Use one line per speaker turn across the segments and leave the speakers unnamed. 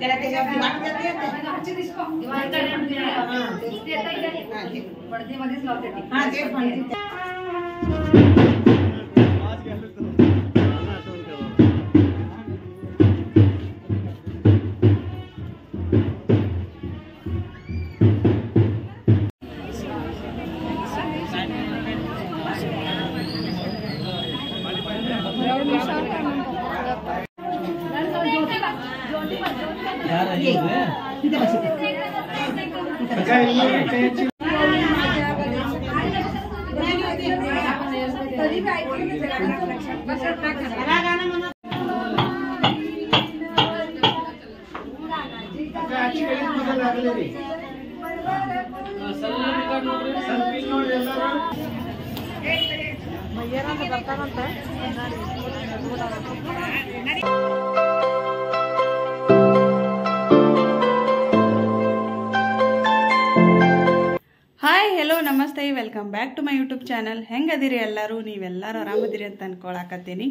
त्याला त्याच्यावरती वाट करते
पडदेमध्येच लावते ती.
हां ते पण तिथे बस
ಹಾಯ್ ಹೆಲೋ ನಮಸ್ತೆ welcome back to my YouTube channel. ಹೆಂಗದಿರಿ ಎಲ್ಲರೂ? ನೀವೆಲ್ಲರೂ ಆರಾಮದಿರಿ ಅಂತ ಅನ್ಕೊಳಕತ್ತೀನಿ.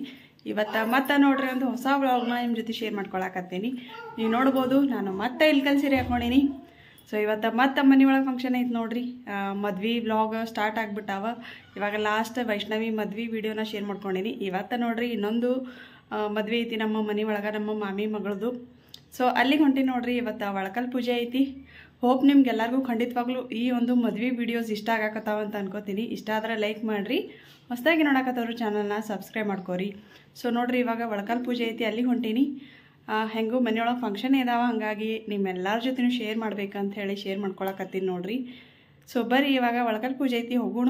ಮತ್ತೆ ನೋಡ್ರಿ ಒಂದು ಹೊಸ ವ್ಲಾಗ್ನ ನಿಮ್ಮ ಜೊತೆ ಶೇರ್ ಮಾಡ್ಕೊಳಕತ್ತೀನಿ. ನೀವು ನೋಡ್ಬೋದು ನಾನು ಮತ್ತೆ ಇಲ್ಕಲ್ ಸೀರೆ ಹಾಕೊಂಡಿನಿ. ಸೊ ಮತ್ತೆ ಮನೆ ಒಳಗೆ ಫಂಕ್ಷನ್ ಐತೆ ನೋಡ್ರಿ. ಮದ್ವೆ ವ್ಲಾಗ್ ಸ್ಟಾರ್ಟ್ ಆಗಿಬಿಟ್ಟಾವ. ಇವಾಗ ಲಾಸ್ಟ್ ವೈಷ್ಣವಿ ಮದ್ವೆ ವಿಡಿಯೋನ ಶೇರ್ ಮಾಡ್ಕೊಂಡಿನಿ. ಇವತ್ತು ನೋಡ್ರಿ ಇನ್ನೊಂದು ಮದ್ವೆ ಐತಿ ನಮ್ಮ ಮನೆ ಒಳಗೆ, ನಮ್ಮ ಮಾಮಿ ಮಗಳದು. ಸೊ ಅಲ್ಲಿಗೆ ಹೊಂಟಿ ನೋಡ್ರಿ. ಇವತ್ತು ಒಳಕಲ್ ಪೂಜೆ ಐತಿ. ಹೋಪ್ ನಿಮ್ಗೆಲ್ಲರಿಗೂ ಖಂಡಿತವಾಗ್ಲೂ ಈ ಒಂದು ಮದ್ವೆ ವಿಡಿಯೋಸ್ ಇಷ್ಟ ಆಗಕತ್ತಾವ ಅಂತ ಅನ್ಕೋತೀನಿ. ಇಷ್ಟ ಆದರೆ ಲೈಕ್ ಮಾಡಿರಿ, ಹೊಸದಾಗಿ ನೋಡಕತ್ತವ್ರು ಚಾನಲ್ನ ಸಬ್ಸ್ಕ್ರೈಬ್ ಮಾಡ್ಕೋರಿ. ಸೊ ನೋಡ್ರಿ ಇವಾಗ ಒಳಕಲ್ ಪೂಜೆ ಐತಿ, ಅಲ್ಲಿಗೆ ಹೊಂಟೀನಿ. ಹೆಂಗೂ ಮನೆಯೊಳಗೆ ಫಂಕ್ಷನ್ ಇದಾವ, ಹಾಗಾಗಿ ನಿಮ್ಮೆಲ್ಲರ ಜೊತೆನೂ ಶೇರ್ ಮಾಡ್ಬೇಕಂತ ಹೇಳಿ ಶೇರ್ ಮಾಡ್ಕೊಳಕತ್ತೀನಿ ನೋಡ್ರಿ. ಸೊ ಬರ್ರಿ ಇವಾಗ ಒಳಕಲ್ ಪೂಜೆ ಐತಿ, ಹೋಗೋಣ.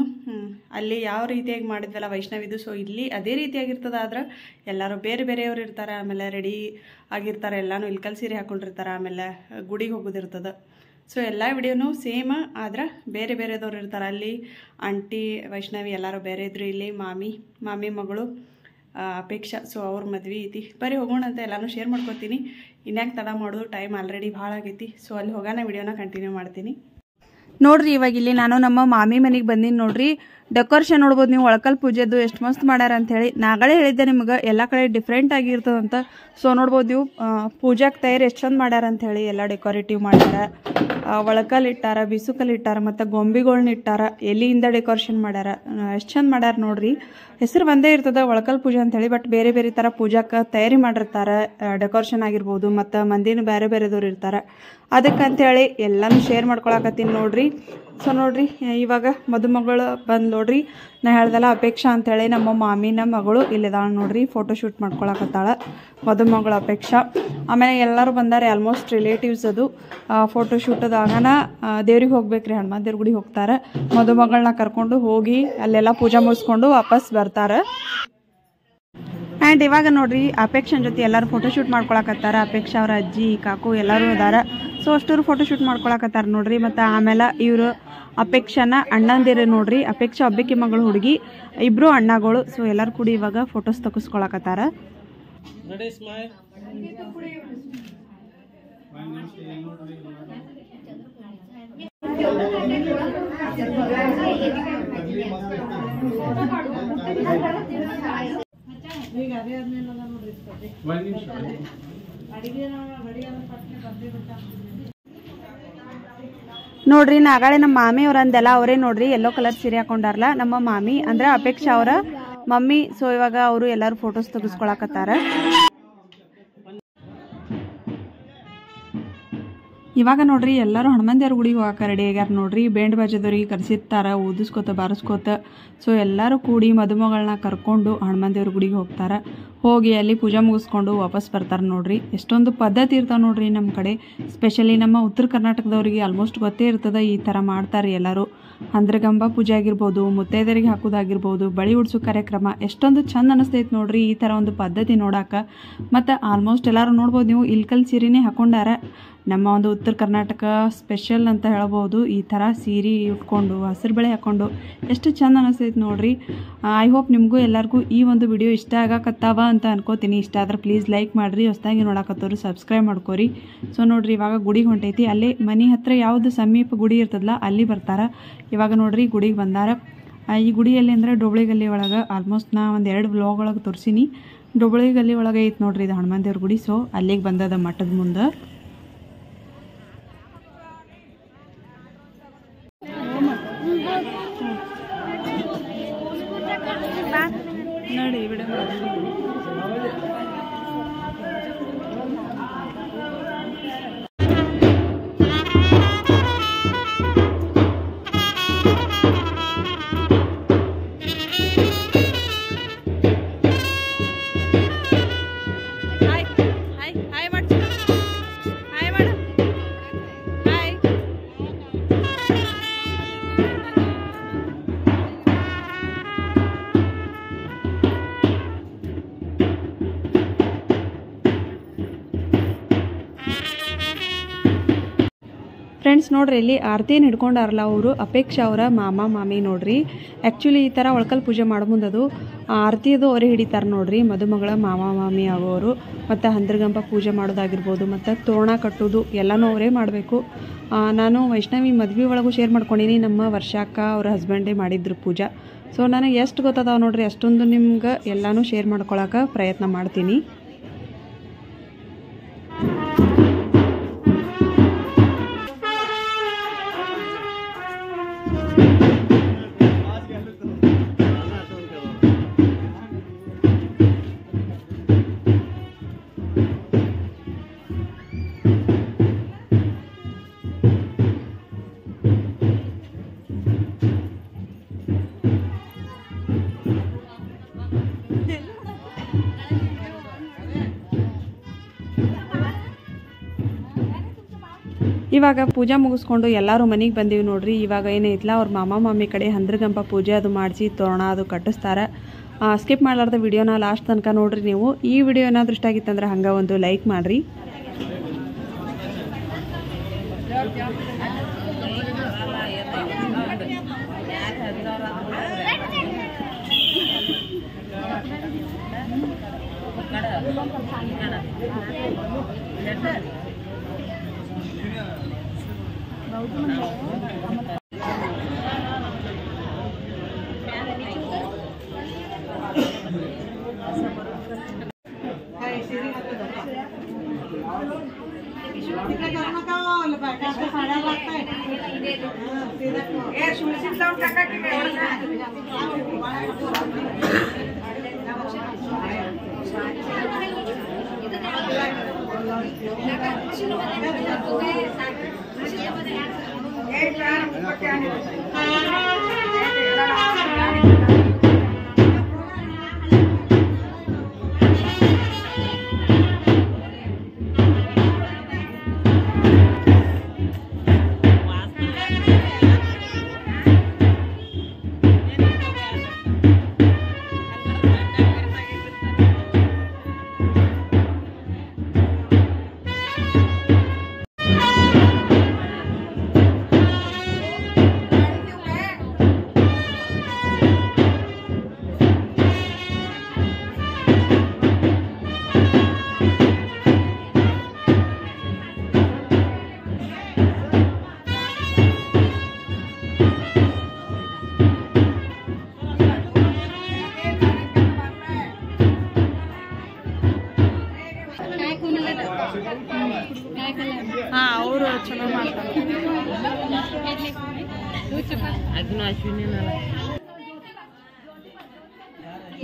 ಅಲ್ಲಿ ಯಾವ ರೀತಿಯಾಗಿ ಮಾಡಿದ್ವಲ್ಲ ವೈಷ್ಣವಿದು, ಸೊ ಇಲ್ಲಿ ಅದೇ ರೀತಿಯಾಗಿರ್ತದೆ. ಆದ್ರೆ ಎಲ್ಲರೂ ಬೇರೆ ಬೇರೆಯವ್ರು ಇರ್ತಾರೆ, ಆಮೇಲೆ ರೆಡಿ ಆಗಿರ್ತಾರೆ, ಎಲ್ಲನೂ ಇಲ್ಕಲ್ ಸೀರೆ ಹಾಕೊಂಡಿರ್ತಾರೆ, ಆಮೇಲೆ ಗುಡಿಗೆ ಹೋಗೋದಿರ್ತದೆ. ಸೊ ಎಲ್ಲ ವಿಡಿಯೋನು ಸೇಮ್, ಆದ್ರೆ ಬೇರೆ ಬೇರೆದವ್ರು ಇರ್ತಾರೆ. ಅಲ್ಲಿ ಆಂಟಿ ವೈಷ್ಣವಿ ಎಲ್ಲರೂ ಬೇರೆ ಇದ್ರು, ಇಲ್ಲಿ ಮಾಮಿ ಮಗಳು ಅಪೇಕ್ಷಾ. ಸೊ ಅವ್ರ ಮದ್ವೆ ಐತಿ. ಬರೀ ಹೋಗೋಣ ಅಂತ ಎಲ್ಲನೂ ಶೇರ್ ಮಾಡ್ಕೊತೀನಿ. ಇನ್ಯಾಕೆ ತಡ ಮಾಡೋದು, ಟೈಮ್ ಆಲ್ರೆಡಿ ಭಾಳ ಆಗೈತಿ. ಸೊ ಅಲ್ಲಿ ಹೋಗೋಣ, ವಿಡಿಯೋನ ಕಂಟಿನ್ಯೂ ಮಾಡ್ತೀನಿ. ನೋಡ್ರಿ ಇವಾಗ ಇಲ್ಲಿ ನಾನು ನಮ್ಮ ಮಾಮಿ ಮನೆಗೆ ಬಂದೀನಿ ನೋಡ್ರಿ. ಡೆಕೋರೇಷನ್ ನೋಡ್ಬೋದು ನೀವು, ಒಳಕಲ್ ಪೂಜೆದು ಎಷ್ಟು ಮಸ್ತ್ ಮಾಡ್ಯಾರ ಅಂತ ಹೇಳಿ. ನಾಗಳೇ ಹೇಳಿದ್ದೆ ನಿಮ್ಗೆ ಎಲ್ಲ ಕಡೆ ಡಿಫ್ರೆಂಟ್ ಆಗಿರ್ತದಂತ. ಸೊ ನೋಡ್ಬೋದು ನೀವು ಪೂಜಾಕ್ಕೆ ತಯಾರಿ ಎಷ್ಟು ಚಂದ ಮಾಡ್ಯಾರ ಅಂತ ಹೇಳಿ. ಎಲ್ಲ ಡೆಕೋರೇಟಿವ್ ಮಾಡ್ಯಾರ, ಒಳಕಲ್ ಇಟ್ಟಾರ, ಬಿಸುಕಲ್ ಇಟ್ಟಾರ, ಮತ್ತು ಗೊಂಬಿಗಳ್ನ ಇಟ್ಟಾರ, ಎಲೆಯಿಂದ ಡೆಕೋರೇಷನ್ ಮಾಡ್ಯಾರ. ಎಷ್ಟು ಚಂದ ಮಾಡ್ಯಾರ ನೋಡ್ರಿ. ಹೆಸರು ಒಂದೇ ಇರ್ತದೆ ಒಳಕಲ್ ಪೂಜೆ ಅಂತ ಹೇಳಿ, ಬಟ್ ಬೇರೆ ಬೇರೆ ಥರ ಪೂಜಾಕ್ಕೆ ತಯಾರಿ ಮಾಡಿರ್ತಾರೆ. ಡೆಕೋರೇಷನ್ ಆಗಿರ್ಬೋದು, ಮತ್ತು ಮಂದಿನೂ ಬೇರೆ ಬೇರೆದವ್ರು ಇರ್ತಾರೆ. ಅದಕ್ಕಂತೇಳಿ ಎಲ್ಲನೂ ಶೇರ್ ಮಾಡ್ಕೊಳಕತ್ತೀನಿ ನೋಡ್ರಿ. ಸೊ ನೋಡ್ರಿ ಇವಾಗ ಮದುಮಗಳು ಬಂದು ನೋಡ್ರಿ. ನಾ ಹೇಳ್ದಲ್ಲ ಅಪೇಕ್ಷಾ ಅಂತೇಳಿ ನಮ್ಮ ಮಾಮಿನ ಮಗಳು ಇಲ್ಲಿದಾಳ ನೋಡ್ರಿ. ಫೋಟೋ ಶೂಟ್ ಮಾಡ್ಕೊಳಕತ್ತಾಳ ಮದುಮಗಳು ಅಪೇಕ್ಷಾ. ಆಮೇಲೆ ಎಲ್ಲರೂ ಬಂದಾರೆ, ಆಲ್ಮೋಸ್ಟ್ ರಿಲೇಟಿವ್ಸ್. ಅದು ಫೋಟೋ ಶೂಟದಾಗನ ದೇವ್ರಿಗೆ ಹೋಗ್ಬೇಕ್ರಿ, ಹನುಮಾನ್ ದೇವ್ರ ಗುಡಿಗೆ ಹೋಗ್ತಾರೆ. ಮದುಮಗಳನ್ನ ಕರ್ಕೊಂಡು ಹೋಗಿ ಅಲ್ಲೆಲ್ಲ ಪೂಜೆ ಮುಗಿಸ್ಕೊಂಡು ವಾಪಸ್ ಬರ್ತಾರೆ. ಆ್ಯಂಡ್ ಇವಾಗ ನೋಡ್ರಿ ಅಪೇಕ್ಷನ್ ಜೊತೆ ಎಲ್ಲರೂ ಫೋಟೋ ಶೂಟ್ ಮಾಡ್ಕೊಳಕತ್ತಾರ. ಅಪೇಕ್ಷಾ ಅವ್ರ ಅಜ್ಜಿ ಕಾಕು ಎಲ್ಲರೂ ಇದಾರೆ. ಸೊ ಅಷ್ಟೂರು ಫೋಟೋ ಶೂಟ್ ಮಾಡ್ಕೊಳಕತ್ತಾರ ನೋಡ್ರಿ. ಮತ್ತು ಆಮೇಲೆ ಇವರು ಅಪೇಕ್ಷಾನ ಅಣ್ಣಂದಿರು ನೋಡ್ರಿ. ಅಪೇಕ್ಷಾ ಒಬ್ಬಾಕಿ ಮಗಳು ಹುಡುಗಿ, ಇಬ್ರು ಅಣ್ಣಗಳು. ಸೊ ಎಲ್ಲರೂ ಕೂಡಿ ಇವಾಗ ಫೋಟೋಸ್ ತಗಸ್ಕೊಳಕತ್ತಾರ. ನೋಡ್ರಿ ನಾಗಾಳೆ ನಮ್ಮ ಮಾಮಿ ಅವ್ರಂದೆಲ್ಲ ಅವರೇ ನೋಡ್ರಿ. ಯೆಲ್ಲೋ ಕಲರ್ ಸೀರೆ ಹಾಕೊಂಡಾರಲ್ಲ ನಮ್ಮ ಮಾಮಿ, ಅಂದ್ರೆ ಅಪೇಕ್ಷಾ ಅವರ ಮಮ್ಮಿ. ಸೊ ಇವಾಗ ಅವರು ಎಲ್ಲರೂ ಫೋಟೋಸ್ ತೆಗೆಸ್ಕೊಳಕತ್ತಾರ. ಇವಾಗ ನೋಡ್ರಿ ಎಲ್ಲರೂ ಹನುಮಾನ್ ದೇವ್ರ ಗುಡಿಗೆ ಹೋಗಾಕ ರೆಡಿ ಆಗ್ಯಾರ ನೋಡ್ರಿ. ಬೇಂಡ್ ಬಾಜದವ್ರಿಗೆ ಕರೆಸಿರ್ತಾರ, ಊದಿಸ್ಕೋತ ಬಾರಿಸ್ಕೋತ. ಸೊ ಎಲ್ಲರೂ ಕೂಡಿ ಮದುಮಗಳನ್ನ ಕರ್ಕೊಂಡು ಹನುಮಾನ್ ದೇವ್ರ ಗುಡಿಗೆ ಹೋಗ್ತಾರೆ. ಹೋಗಿ ಅಲ್ಲಿ ಪೂಜೆ ಮುಗಿಸ್ಕೊಂಡು ವಾಪಸ್ ಬರ್ತಾರೆ ನೋಡ್ರಿ. ಎಷ್ಟೊಂದು ಪದ್ಧತಿ ಇರ್ತಾವೆ ನೋಡ್ರಿ ನಮ್ಮ ಕಡೆ. ಸ್ಪೆಷಲಿ ನಮ್ಮ ಉತ್ತರ ಕರ್ನಾಟಕದವ್ರಿಗೆ ಆಲ್ಮೋಸ್ಟ್ ಗೊತ್ತೇ ಇರ್ತದೆ, ಈ ಥರ ಮಾಡ್ತಾರೆ ಎಲ್ಲರೂ. ಹಂದ್ರಗಂಬ ಪೂಜೆ ಆಗಿರ್ಬೋದು, ಮುತ್ತೈದರಿಗೆ ಹಾಕೋದಾಗಿರ್ಬೋದು, ಬಳಿ ಉಡ್ಸೋ ಕಾರ್ಯಕ್ರಮ ಎಷ್ಟೊಂದು ಚಂದ ಅನಿಸ್ತೈತೆ ನೋಡ್ರಿ ಈ ಥರ ಒಂದು ಪದ್ಧತಿ ನೋಡಾಕ. ಮತ್ತು ಆಲ್ಮೋಸ್ಟ್ ಎಲ್ಲರೂ ನೋಡ್ಬೋದು ನೀವು ಇಲ್ಕಲ್ ಸೀರೆನೇ ಹಾಕೊಂಡಾರ. ನಮ್ಮ ಒಂದು ಉತ್ತರ ಕರ್ನಾಟಕ ಸ್ಪೆಷಲ್ ಅಂತ ಹೇಳ್ಬೋದು. ಈ ಥರ ಸೀರೆ ಉಟ್ಕೊಂಡು ಹಸಿರು ಬೆಳೆ ಹಾಕ್ಕೊಂಡು ಎಷ್ಟು ಚಂದ ಅನಿಸ್ತೈತೆ ನೋಡ್ರಿ. ಐ ಹೋಪ್ ನಿಮಗೂ ಎಲ್ಲರಿಗೂ ಈ ಒಂದು ವಿಡಿಯೋ ಇಷ್ಟ ಆಗಕತ್ತಾವ ಅಂತ ಅನ್ಕೋತೀನಿ. ಇಷ್ಟ ಆದ್ರೆ ಪ್ಲೀಸ್ ಲೈಕ್ ಮಾಡಿರಿ, ಹೊಸದಾಗಿ ನೋಡಕತ್ತವ್ರು ಸಬ್ಸ್ಕ್ರೈಬ್ ಮಾಡ್ಕೋರಿ. ಸೊ ನೋಡ್ರಿ ಇವಾಗ ಗುಡಿಗೆ ಹೊಂಟೈತಿ. ಅಲ್ಲಿ ಮನೆ ಹತ್ರ ಯಾವುದು ಸಮೀಪ ಗುಡಿ ಇರ್ತದಲ್ಲ ಅಲ್ಲಿ ಬರ್ತಾರೆ. ಇವಾಗ ನೋಡ್ರಿ ಗುಡಿಗೆ ಬಂದಾರ. ಈ ಗುಡಿಯಲ್ಲಿ ಅಂದರೆ ಡೋಬಳಿ ಗಲ್ಲಿ ಒಳಗೆ ಆಲ್ಮೋಸ್ಟ್ ನಾ ಒಂದು 2 ವ್ಲಾಗ್ ಒಳಗೆ ತೋರಿಸೀನಿ. ಡೊಬಳಿ ಗಲ್ಲಿ ಒಳಗೆ ಐತೆ ನೋಡ್ರಿ ಇದು ಹನುಮಾನ್ ದೇವ್ರ ಗುಡಿ. ಸೊ ಅಲ್ಲಿಗೆ ಬಂದದ ಮಠದ ಮುಂದೆ. ನೋಡಿ ವಿಡಿಯೋ ಫ್ರೆಂಡ್ಸ್ ನೋಡ್ರಿ ಇಲ್ಲಿ ಆರತಿಯನ್ನು ಹಿಡ್ಕೊಂಡಾರಲ್ಲ ಅವರು ಅಪೇಕ್ಷಾ ಅವರ ಮಾಮ ಮಾಮಿ ನೋಡ್ರಿ. ಆ್ಯಕ್ಚುಲಿ ಈ ಥರ ಒಳಕಲ್ ಪೂಜೆ ಮಾಡೋ ಮುಂದದು ಆರತಿದು ಅವರೇ ಹಿಡಿತಾರೆ ನೋಡ್ರಿ, ಮದುಮಗಳ ಮಾಮ ಮಾಮಿ ಆಗೋರು. ಮತ್ತು ಹಂದ್ರಗಂಪ ಪೂಜೆ ಮಾಡೋದಾಗಿರ್ಬೋದು, ಮತ್ತು ತೋರಣ ಕಟ್ಟೋದು ಎಲ್ಲನೂ ಅವರೇ ಮಾಡಬೇಕು. ನಾನು ವೈಷ್ಣವಿ ಮದ್ವೆ ಒಳಗೂ ಶೇರ್ ಮಾಡ್ಕೊಂಡಿನಿ. ನಮ್ಮ ವರ್ಷಾಕ್ಕ ಅವ್ರ ಹಸ್ಬೆಂಡೇ ಮಾಡಿದ್ರು ಪೂಜಾ. ಸೊ ನನಗೆ ಎಷ್ಟು ಗೊತ್ತದಾವ ನೋಡ್ರಿ ಅಷ್ಟೊಂದು ನಿಮ್ಗೆ ಎಲ್ಲನೂ ಶೇರ್ ಮಾಡ್ಕೊಳಕ್ಕೆ ಪ್ರಯತ್ನ ಮಾಡ್ತೀನಿ. ಇವಾಗ ಪೂಜಾ ಮುಗಿಸ್ಕೊಂಡು ಎಲ್ಲರೂ ಮನೆಗೆ ಬಂದೀವಿ ನೋಡ್ರಿ. ಇವಾಗ ಏನೈತಲ್ಲ ಅವ್ರ ಮಾಮ ಮಾಮಿ ಕಡೆ ಹಂದ್ರಗಂಪ ಪೂಜೆ ಅದು ಮಾಡಿಸಿ ತೋರಣ ಅದು ಕಟ್ಟಿಸ್ತಾರೆ. ಸ್ಕಿಪ್ ಮಾಡಲಾರ್ದ ವಿಡಿಯೋನ ಲಾಸ್ಟ್ ತನಕ ನೋಡ್ರಿ ನೀವು. ಈ ವಿಡಿಯೋ ಏನಾದರೂ ಇಷ್ಟ ಆಗಿತ್ತಂದ್ರೆ ಹಂಗೆ ಒಂದು ಲೈಕ್ ಮಾಡಿರಿ. ಅವರು ಚಲೋ ಮಾಡ್ತಾರೆ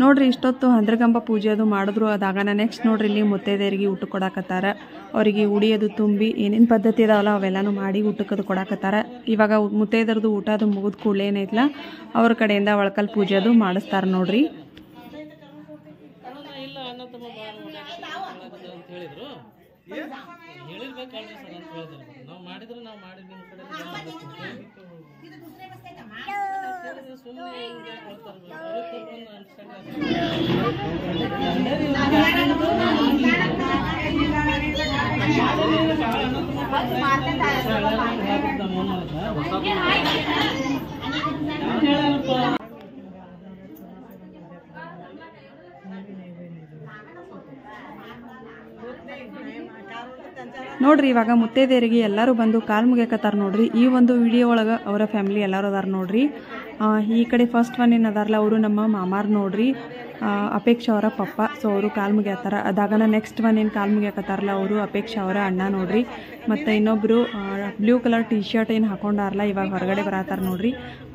ನೋಡ್ರಿ. ಇಷ್ಟೊತ್ತು ಹಂದ್ರಗಂಬ ಪೂಜೆ ಅದು ಮಾಡಿದ್ರು. ಅದಾಗನ ನೆಕ್ಸ್ಟ್ ನೋಡ್ರಿ ಇಲ್ಲಿ ಮುತ್ತೈದೆಯರಿಗೆ ಊಟ ಕೊಡಾಕತ್ತಾರ. ಅವರಿಗೆ ಉಡಿಯೋದು ತುಂಬಿ ಏನೇನು ಪದ್ಧತಿ ಇದಾವಲ್ಲ ಅವೆಲ್ಲನೂ ಮಾಡಿ ಊಟಕ್ಕದು ಕೊಡಾಕತ್ತಾರ. ಇವಾಗ ಮುತ್ತೈದರದು ಊಟ ಅದು ಮುಗಿದ ಕೂಡಲೇ ಏನೈತಲ್ಲ ಅವ್ರ ಕಡೆಯಿಂದ ಒಳಕಲ್ ಪೂಜೆ ಅದು ಮಾಡಿಸ್ತಾರೆ ನೋಡ್ರಿ. ನೋಡ್ರಿ ಇವಾಗ ಮುತ್ತೈದೆಯರಿಗೆ ಎಲ್ಲರೂ ಬಂದು ಕಾಲು ಮುಗಿಯಕತ್ತಾರ ನೋಡ್ರಿ. ಈ ಒಂದು ವಿಡಿಯೋ ಒಳಗೆ ಅವರ ಫ್ಯಾಮಿಲಿ ಎಲ್ಲರೂ ಅದಾರ ನೋಡ್ರಿ. ಈ ಕಡೆ ಫಸ್ಟ್ ಒನ್ ಏನು ಅದಾರಲ್ಲ ಅವರು ನಮ್ಮ ಮಾಮಾರ್ ನೋಡ್ರಿ. ಅಪೇಕ್ಷಾ ಅವರ ಪಪ್ಪ. ಸೊ ಅವರು ಕಾಲು ಮುಗಿಯತ್ತಾರ. ಅದಾಗನ ನೆಕ್ಸ್ಟ್ ಒನ್ ಏನು ಕಾಲು ಮುಗಿಯಕತ್ತಾರಲ್ಲ ಅವರು ಅಪೇಕ್ಷಾ ಅವರ ಅಣ್ಣ ನೋಡ್ರಿ. ಮತ್ತು ಇನ್ನೊಬ್ಬರು ಬ್ಲೂ ಕಲರ್ ಟಿ ಶರ್ಟ್ ಏನು ಹಾಕೊಂಡಾರಲ್ಲ ಇವಾಗ ಹೊರಗಡೆ ಬರತ್ತಾರ ನೋಡ್ರಿ,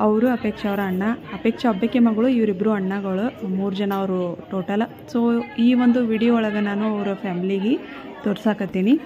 ಅವರು ಅಪೇಕ್ಷಾ ಅವರ ಅಣ್ಣ. ಅಪೇಕ್ಷಾ ಒಬ್ಬಾಕಿ ಮಗಳು, ಇವರಿಬ್ಬರು ಅಣ್ಣಗಳು, 3 ಜನ ಅವರು ಟೋಟಲ್. ಸೊ ಈ ಒಂದು ವಿಡಿಯೋ ಒಳಗೆ ನಾನು ಅವರ ಫ್ಯಾಮ್ಲಿಗೆ ತೋರ್ಸಾಕತ್ತೀನಿ.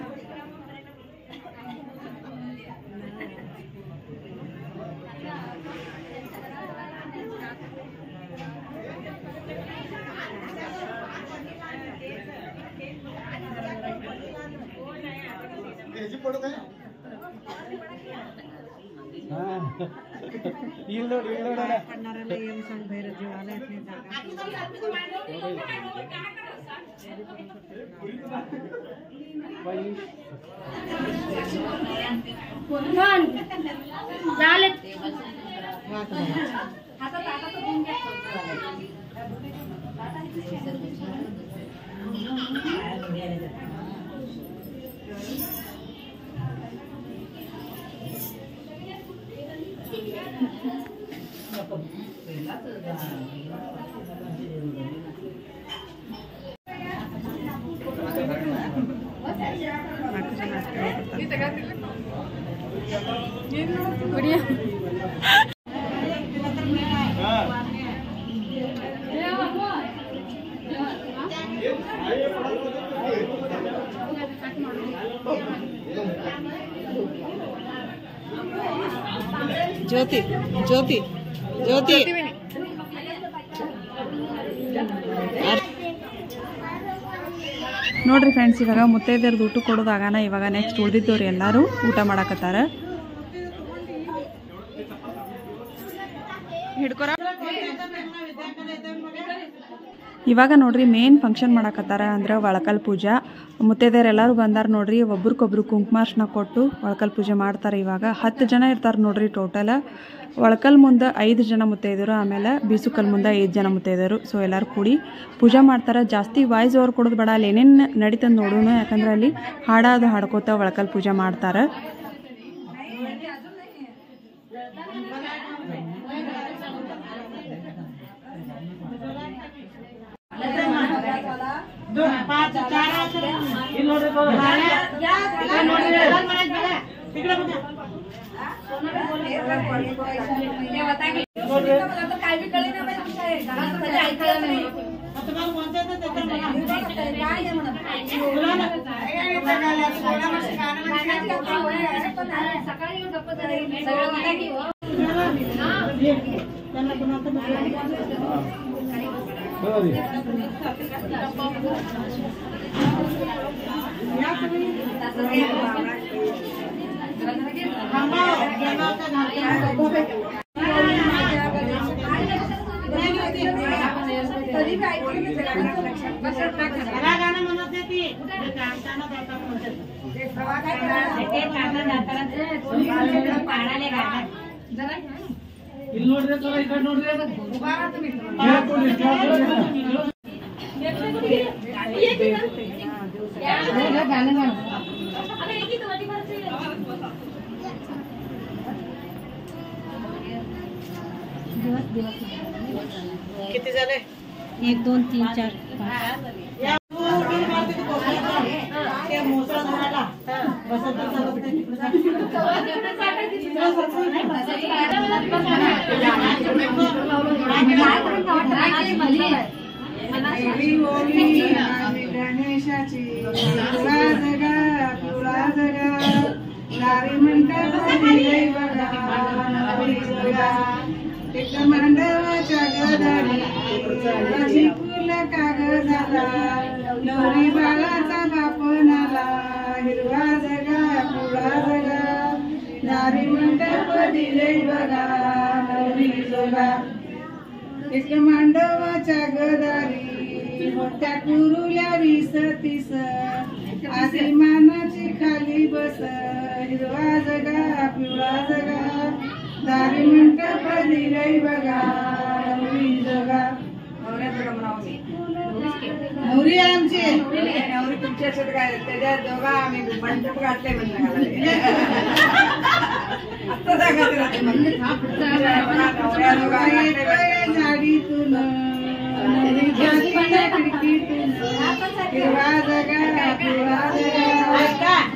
ಜ್ಯೋತಿ ಜ್ಯೋತಿ ಜ್ಯೋತಿ ನೋಡ್ರಿ ಫ್ರೆಂಡ್ಸ್, ಇವಾಗ ಮುತ್ತೈದೆಯರ್ದು ಊಟ ಕೊಡೋದಾಗನ ಇವಾಗ ನೆಕ್ಸ್ಟ್ ಉಳಿದಿದ್ದವ್ರು ಎಲ್ಲರೂ ಊಟ ಮಾಡಕತ್ತಾರ. ಇವಾಗ ನೋಡ್ರಿ ಮೇನ್ ಫಂಕ್ಷನ್ ಮಾಡಕತ್ತಾರ ಅಂದ್ರೆ ಒಳಕಲ್ ಪೂಜಾ. ಮುತ್ತೈದೆಯರು ಎಲ್ಲರೂ ಬಂದಾರ ನೋಡ್ರಿ. ಒಬ್ರಿಗೊಬ್ರು ಕುಂಕುಮಾರ್ಶನ ಕೊಟ್ಟು ಒಳಕಲ್ ಪೂಜೆ ಮಾಡ್ತಾರೆ. ಇವಾಗ 10 ಜನ ಇರ್ತಾರೆ ನೋಡ್ರಿ ಟೋಟಲ್. ಒಳಕಲ್ ಮುಂದೆ 5 ಜನ ಮುತ್ತೈದರು, ಆಮೇಲೆ ಬೀಸುಕಲ್ ಮುಂದೆ 5 ಜನ ಮುತ್ತೈದರು. ಸೊ ಎಲ್ಲರೂ ಕೂಡಿ ಪೂಜೆ ಮಾಡ್ತಾರೆ. ಜಾಸ್ತಿ ವಾಯ್ಸ್ ಓವರ್ ಕೊಡೋದು ಬೇಡ, ಅಲ್ಲಿ ಏನೇನು ನಡೀತಂದು ನೋಡೋಣ. ಯಾಕಂದ್ರೆ ಅಲ್ಲಿ ಹಾಡೋದು ಹಾಡ್ಕೋತ ಒಳಕಲ್ ಪೂಜೆ ಮಾಡ್ತಾರೆ.
किती झाले?
1 2 3 4
गणेशाची नारी एक मांडवाच्या गदारी फुल कागदाला नवरी बाळाचा बापणाला हिरवा जगा पिवळा जगा नारी मंडप दिले बघा नवरी जगा एक मांडवाच्या गदारी त्या कुरुल्या 20-30 आधी मानाची खाली बस हिरवा जगा पिवळा जगा दारी मंडप दिले बघा नवरी जगा नवरी आमची नवरी तुमच्या काय त्याच्या दोघा आम्ही मंडप घातले म्हणलं झाडीतून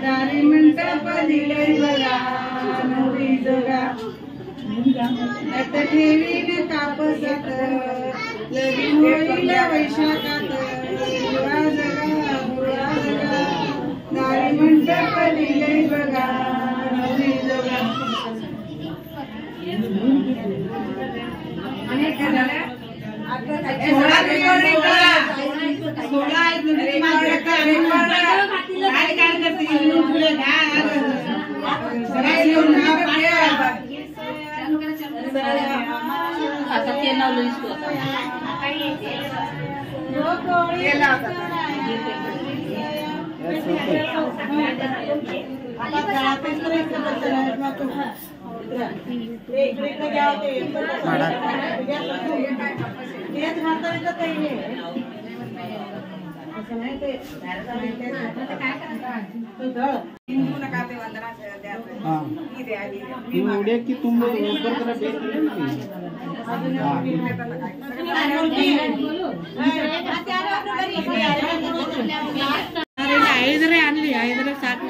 दारी मंडप दिले बघा नवरी जोगा नट ठेवीन कापसात लगीन होईल वैशाखात बुळा जगा दारी मंडप दिले बघा नवरी जोगा
की तुम
ಐದರೇ ಅನ್ಲಿ ಐದರೇ ಸಾಕು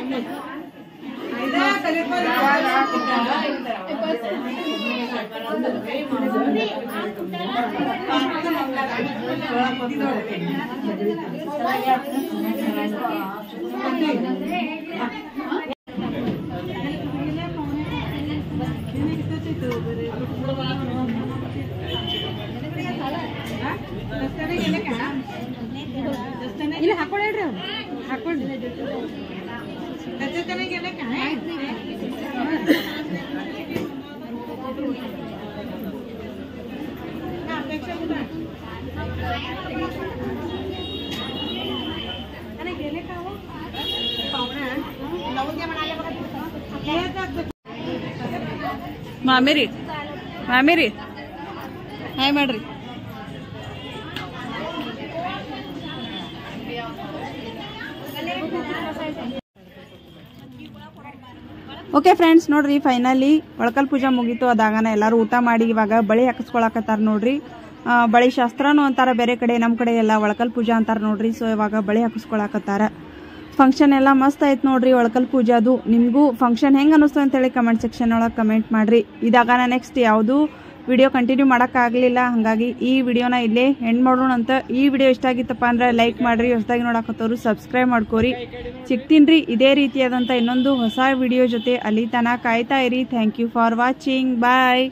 ಇಲ್ಲ ಹಾಕೊಳ್ರಿ ಅವ್ರು ಹಾಕೊಳ್ರಿ
ಮಾಮೇರಿ ಮಾಮೇರಿ ಹಾಯ್ ಮಾಡ್ರಿ. ಓಕೆ ಫ್ರೆಂಡ್ಸ್ ನೋಡ್ರಿ, ಫೈನಲಿ ಒಳಕಲ್ ಪೂಜಾ ಮುಗೀತು. ಅದಾಗನ ಎಲ್ಲರೂ ಊಟ ಮಾಡಿ ಇವಾಗ ಬಳಿ ಹಾಕಿಸ್ಕೊಳಕತ್ತಾರ ನೋಡ್ರಿ. ಬಳಿ ಶಾಸ್ತ್ರನು ಅಂತಾರ ಬೇರೆ ಕಡೆ, ನಮ್ಮ ಕಡೆ ಎಲ್ಲ ಒಳಕಲ್ ಪೂಜಾ ಅಂತಾರ ನೋಡ್ರಿ. ಸೊ ಇವಾಗ ಬಳಿ ಹಾಕಿಸ್ಕೊಳಕತ್ತಾರ. ಫಂಕ್ಷನ್ ಎಲ್ಲ ಮಸ್ತ್ ಆಯ್ತು ನೋಡ್ರಿ ಒಳಕಲ್ ಪೂಜಾದು. ನಿಮಗೂ ಫಂಕ್ಷನ್ ಹೆಂಗೆ ಅನ್ನಿಸ್ತು ಅಂತೇಳಿ ಕಮೆಂಟ್ ಸೆಕ್ಷನ್ ಒಳಗೆ ಕಮೆಂಟ್ ಮಾಡ್ರಿ. ಇದಾಗನ ನೆಕ್ಸ್ಟ್ ಯಾವುದು ವಿಡಿಯೋ ಕಂಟಿನ್ಯೂ ಮಾಡೋಕ್ಕಾಗಲಿಲ್ಲ, ಹಾಗಾಗಿ ಈ ವಿಡಿಯೋನ ಇಲ್ಲೇ ಎಂಡ್ ಮಾಡೋಣ ಅಂತ. ಈ ವಿಡಿಯೋ ಇಷ್ಟ ಆಗಿತ್ತಪ್ಪ ಅಂದ್ರೆ ಲೈಕ್ ಮಾಡ್ರಿ, ಹೊಸದಾಗಿ ನೋಡಕತ್ತವ್ರು ಸಬ್ಸ್ಕ್ರೈಬ್ ಮಾಡ್ಕೋರಿ. ಸಿಗ್ತೀನಿ ಇದೇ ರೀತಿಯಾದಂಥ ಇನ್ನೊಂದು ಹೊಸ ವಿಡಿಯೋ ಜೊತೆ. ಅಲ್ಲಿ ತನಕ ಕಾಯ್ತಾ ಇರಿ. Thank you for watching. Bye.